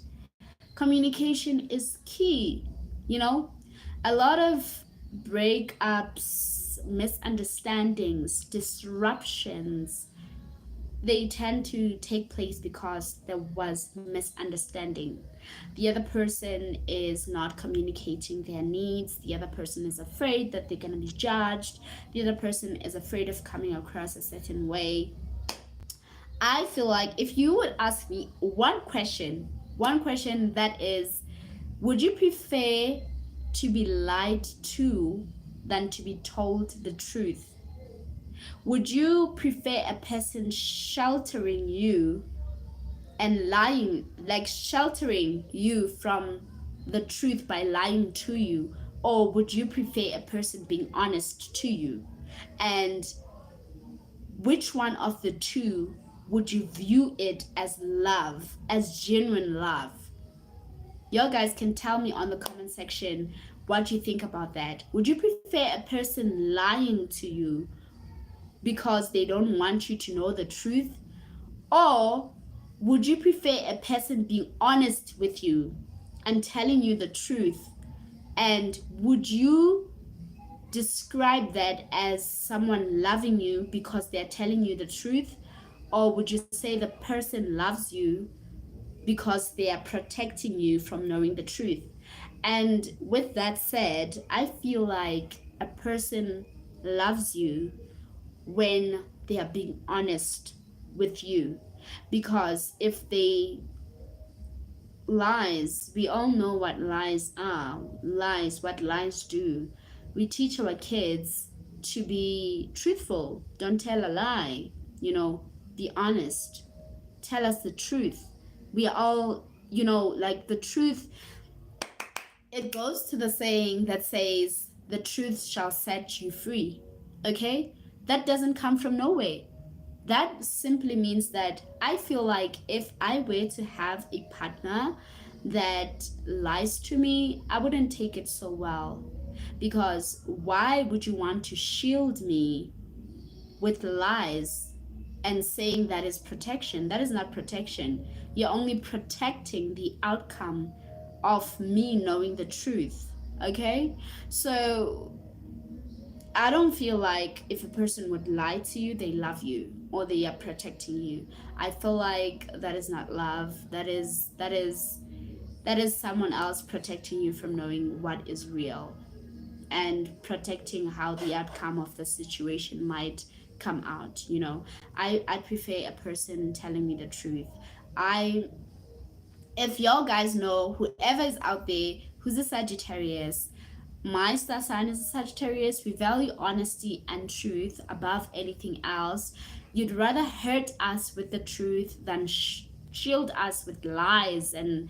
Communication is key. A lot of breakups, misunderstandings, disruptions, they tend to take place because there was misunderstanding. The other person is not communicating their needs. The other person is afraid that they're going to be judged. The other person is afraid of coming across a certain way. I feel like if you would ask me one question that is, would you prefer to be lied to than to be told the truth? Would you prefer a person sheltering you and lying, like sheltering you from the truth by lying to you? Or would you prefer a person being honest to you? And which one of the two would you view it as love, as genuine love? You guys can tell me on the comment section what you think about that. Would you prefer a person lying to you because they don't want you to know the truth? Or would you prefer a person being honest with you and telling you the truth? And would you describe that as someone loving you because they're telling you the truth? Or would you say the person loves you because they are protecting you from knowing the truth? And with that said, I feel like a person loves you when they are being honest with you. Because if they lies, we all know what lies are, lies, what lies do. We teach our kids to be truthful, don't tell a lie, be honest, tell us the truth. We are all, like the truth, it goes to the saying that says, the truth shall set you free. Okay? That doesn't come from nowhere. That simply means that I feel like if I were to have a partner that lies to me, I wouldn't take it so well. Because why would you want to shield me with lies and saying that is protection? That is not protection. You're only protecting the outcome of me knowing the truth. Okay? So I don't feel like if a person would lie to you, they love you or they are protecting you. I feel like that is not love. That is someone else protecting you from knowing what is real and protecting how the outcome of the situation might come out. I prefer a person telling me the truth. I If y'all guys know, whoever is out there who's a Sagittarius, my star sign is a Sagittarius. We value honesty and truth above anything else. You'd rather hurt us with the truth than shield us with lies and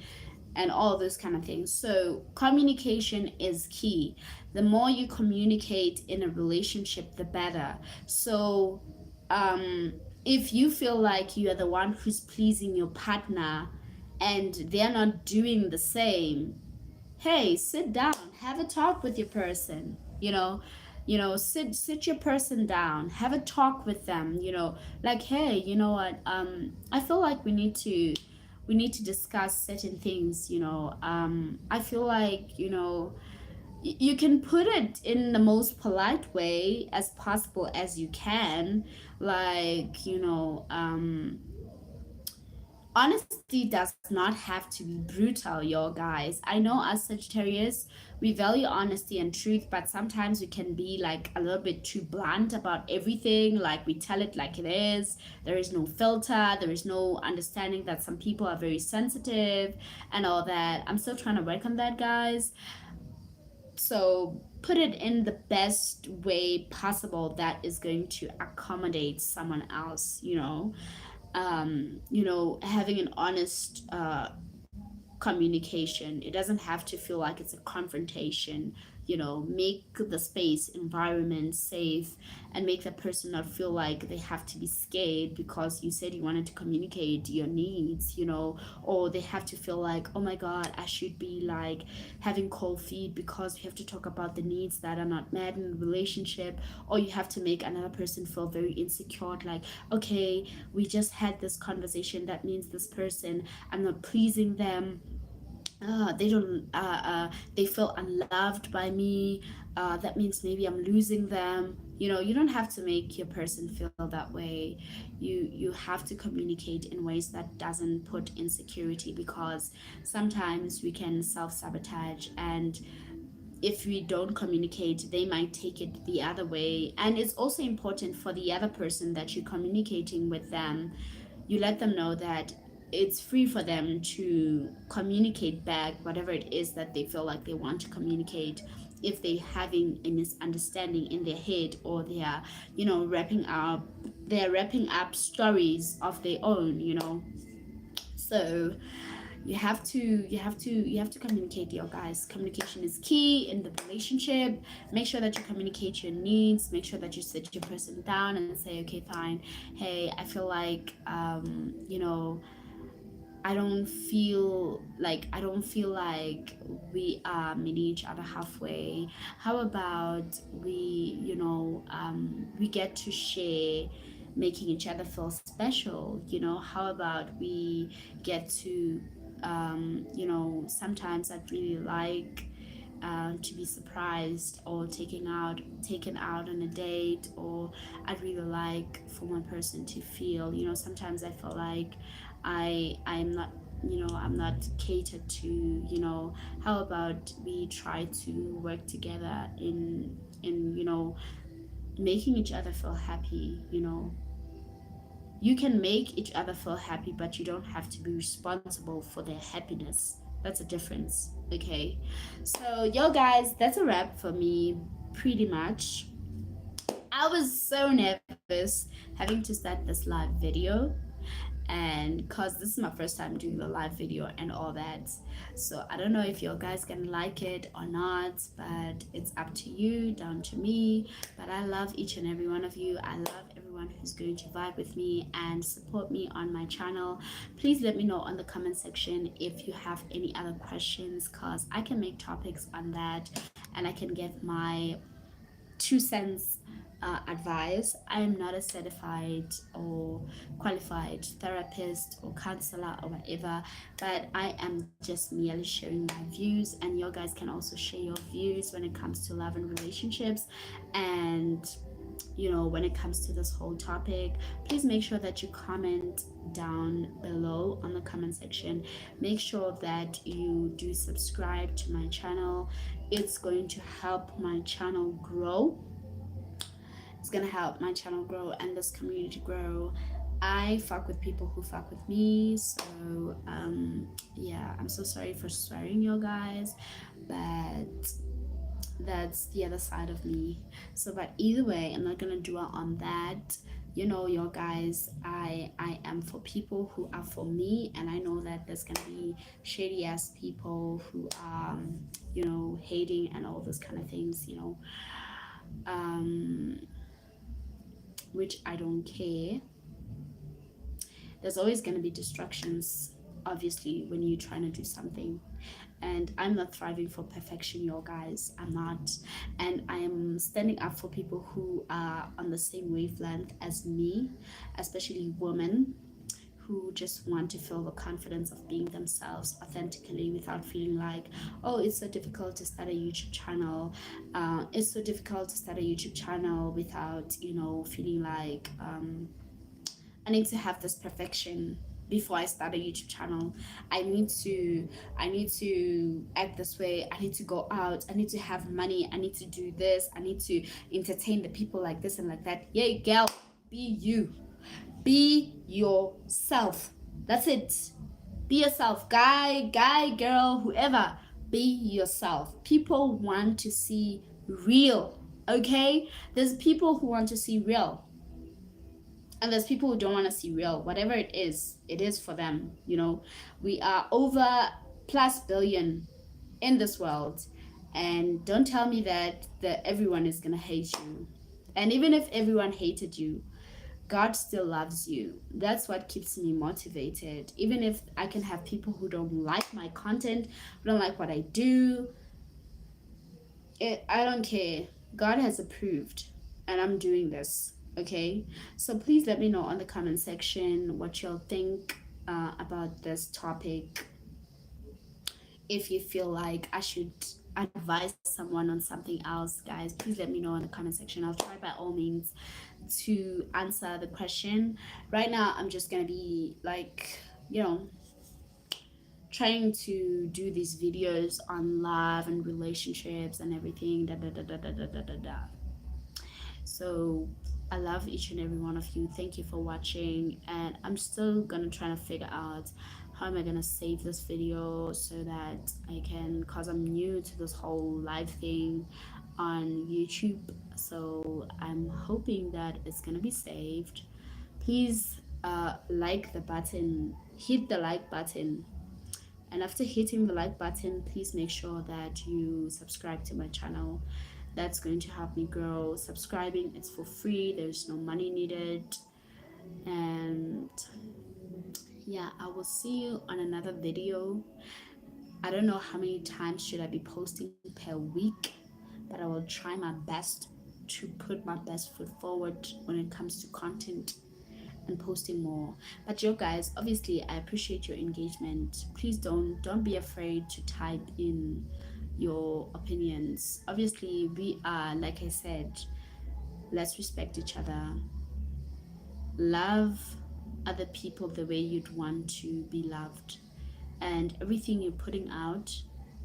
all those kind of things. So communication is key. The more you communicate in a relationship, the better. So if you feel like you are the one who's pleasing your partner and they're not doing the same, hey, sit down, have a talk with your person. Sit your person down, have a talk with them. Like, hey, you know what? I feel like we need to discuss certain things. I feel like you can put it in the most polite way as possible as you can, like honesty does not have to be brutal, y'all guys. I know as Sagittarius, we value honesty and truth, but sometimes we can be like a little bit too blunt about everything. Like we tell it like it is. There is no filter, there is no understanding that some people are very sensitive and all that. I'm still trying to work on that, guys. So put it in the best way possible that is going to accommodate someone else. Having an honest communication. It doesn't have to feel like it's a confrontation. Make the space environment safe and make the person not feel like they have to be scared because you said you wanted to communicate your needs, or they have to feel like, oh my God, I should be like having cold feet because we have to talk about the needs that are not met in the relationship, or you have to make another person feel very insecure, like, okay, we just had this conversation, that means this person, I'm not pleasing them. They don't they feel unloved by me. That means maybe I'm losing them. You don't have to make your person feel that way. You have to communicate in ways that doesn't put insecurity, because sometimes we can self-sabotage, and if we don't communicate, they might take it the other way. And it's also important for the other person that you're communicating with them, you let them know that it's free for them to communicate back whatever it is that they feel like they want to communicate. If they're having a misunderstanding in their head, or they are wrapping up stories of their own. So you have to communicate, your guys. Communication is key in the relationship. Make sure that you communicate your needs. Make sure that you sit your person down and say, okay, fine, hey, I feel like I don't feel like we are meeting each other halfway. How about we get to share making each other feel special? How about we get to sometimes I'd really like to be surprised or taken out on a date, or I'd really like for one person to feel, sometimes I feel like I'm not, I'm not catered to. How about we try to work together in making each other feel happy. You can make each other feel happy, but you don't have to be responsible for their happiness. That's a difference. Okay. So, yo, guys, that's a wrap for me, pretty much. I was so nervous having to start this live video, and because this is my first time doing the live video and all that, so I don't know if you guys can like it or not, but it's up to you, down to me. But I love each and every one of you. I love everyone who's going to vibe with me and support me on my channel. Please let me know on the comment section if you have any other questions, because I can make topics on that and I can give my 2 cents advice. I am not a certified or qualified therapist or counselor or whatever, but I am just merely sharing my views, and you guys can also share your views when it comes to love and relationships. And when it comes to this whole topic, please make sure that you comment down below on the comment section. Make sure that you do subscribe to my channel. It's going to help my channel grow. It's gonna help my channel grow and this community grow. I fuck with people who fuck with me. So yeah, I'm so sorry for swearing, you guys, but that's the other side of me. So but either way, I'm not gonna dwell on that. Your guys, I am for people who are for me, and I know that there's gonna be shady ass people who are hating and all those kind of things, um which I don't care. There's always going to be distractions, obviously, when you're trying to do something. And I'm not thriving for perfection, you guys. I'm not. And I am standing up for people who are on the same wavelength as me, especially women who just want to feel the confidence of being themselves authentically without feeling like, oh, it's so difficult to start a YouTube channel. It's so difficult to start a YouTube channel without, feeling like I need to have this perfection before I start a YouTube channel. I need to act this way. I need to go out. I need to have money. I need to do this. I need to entertain the people like this and like that. Yay, girl, be you. Be yourself. That's it. Be yourself. Guy, girl, whoever. Be yourself. People want to see real. Okay? There's people who want to see real. And there's people who don't want to see real. Whatever it is for them. We are over plus billion in this world. And don't tell me that everyone is going to hate you. And even if everyone hated you, God still loves you. That's what keeps me motivated. Even if I can have people who don't like my content, who don't like what I do, I don't care. God has approved, and I'm doing this. Okay? So please let me know on the comment section what y'all think about this topic. If you feel like I should advise someone on something else, guys, please let me know in the comment section. I'll try by all means to answer the question. Right now I'm just gonna be like trying to do these videos on love and relationships and everything, so I love each and every one of you. Thank you for watching, and I'm still gonna try to figure out how am I gonna save this video so that I can, because I'm new to this whole live thing on YouTube. So I'm hoping that it's gonna be saved. Please like the button, hit the like button, and after hitting the like button, please make sure that you subscribe to my channel. That's going to help me grow. Subscribing, it's for free, there's no money needed. And Yeah, I will see you on another video. I don't know how many times should I be posting per week, but I will try my best to put my best foot forward when it comes to content and posting more. But you guys, obviously I appreciate your engagement. Please don't be afraid to type in your opinions. Obviously we are, like I said, let's respect each other, love other people the way you'd want to be loved, and everything you're putting out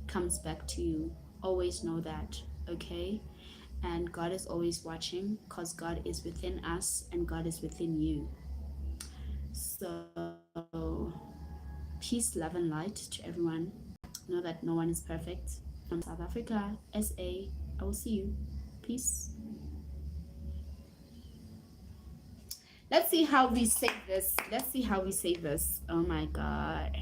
comes back to you. Always know that, okay? And God is always watching, because God is within us and God is within you. So peace, love, and light to everyone. Know that no one is perfect. From South Africa, SA, I will see you. Peace. Let's see how we save this. Let's see how we save this. Oh my God.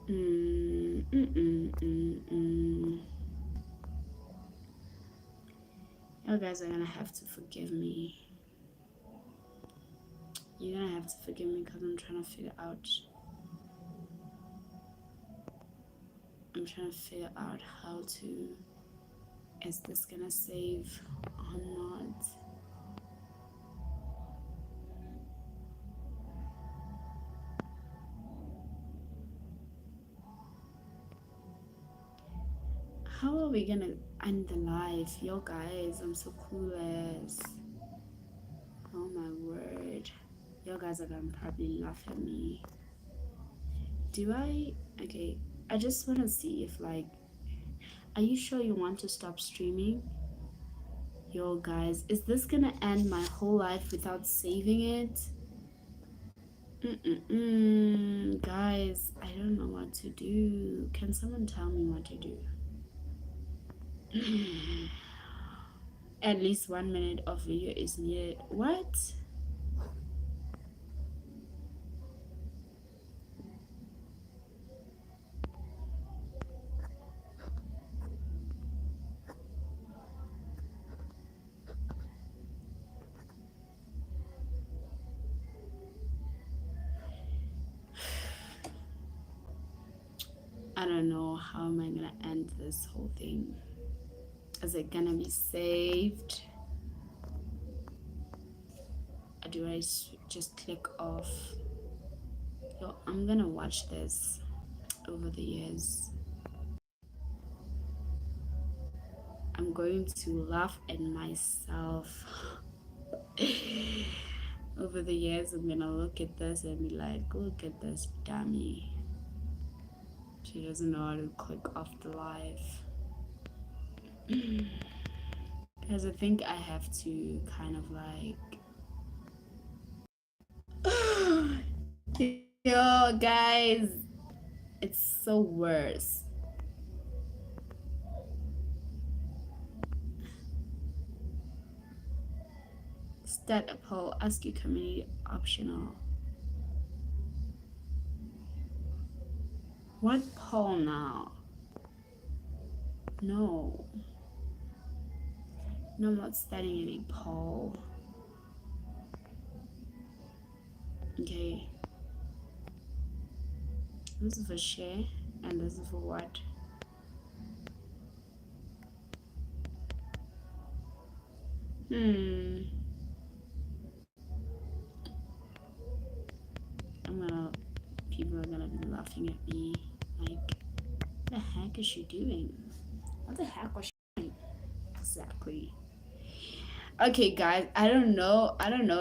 Mm, mm, mm, mm, mm. You guys are gonna have to forgive me. You're gonna have to forgive me because I'm trying to figure out. I'm trying to figure out how to. Is this gonna save or not? How are we gonna end the live? Yo guys, I'm so clueless. Oh my word. You guys are gonna probably laugh at me. Do I? Okay, I just want to see if, like, are you sure you want to stop streaming? Yo guys, is this gonna end my whole life without saving it? Guys, I don't know what to do. Can someone tell me what to do? At least 1 minute of video is needed. What? I don't know how am I gonna end this whole thing. Is it gonna be saved? Or do I just click off? Yo, I'm gonna watch this over the years. I'm going to laugh at myself. Over the years, I'm gonna look at this and be like, look at this dummy. She doesn't know how to click off the live. Because I think I have to kind of like yo guys, it's so worse. Start a poll, ask your community optional. What poll now? No, I'm not starting any poll. Okay, this is for share and this is for what? People are gonna be laughing at me like, what the heck is she doing? What the heck was she doing? Exactly. Okay guys, I don't know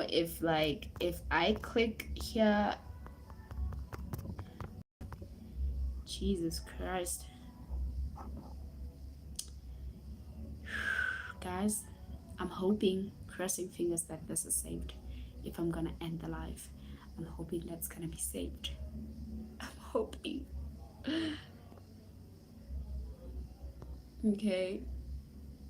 if, like, if I click here. Jesus Christ. Guys, I'm hoping, crossing fingers, that this is saved. If I'm gonna end the live, I'm hoping that's gonna be saved. I'm hoping. Okay.